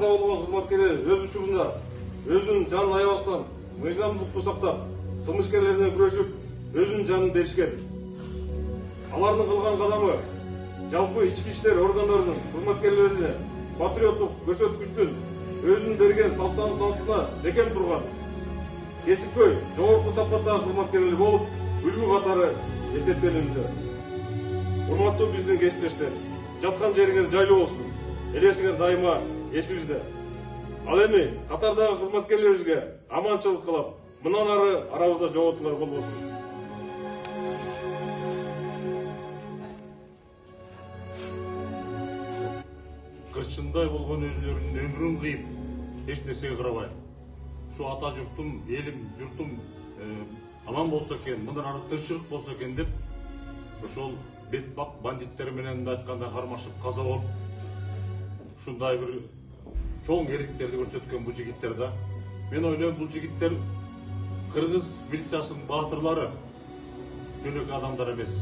каза болгон кызматкерлер өз учурунда өзүнүн жанын аябастан мыйзамдыкты сактап, кылмышкерлер менен күрөшүп, өзүнүн жанын беришкен. Алардын кылган кадамы жалпы ички иштер органдарынын кызматкерлерине патриоттук көрсөткүчтүн өзүнүн берген салтанатына бекем турган, кесипкөй, жогорку сапаттагы кызматкерлер болуп, үлгү катары эсептелинүүдө. Урматтуу биздин кесиптештер, жаткан жериңиз жайлуу болсун. Элесиңер дайыма эсибизде. Ал эми катардагы кызматкерлерибизге аманчылык кылып, мындан ары арабызда жоготуулар болбосун. Кырчындай болгон өзүлөрүнүн өмүрүн кыйып, эч нерсеге карабай, ушу ата журтум, элим, журтум аман болсо экен, мындан ары тынччылык болсо экен деп, ошол бетбак бандиттер менен айтканда кармашып каза болуп, ушундай бир чоң эрктерди көрсөткөн бул жигиттер да. Мен ойлойм, бул жигиттер кыргыз милициясынын баатырлары, жөнөкөй адамдар эмес.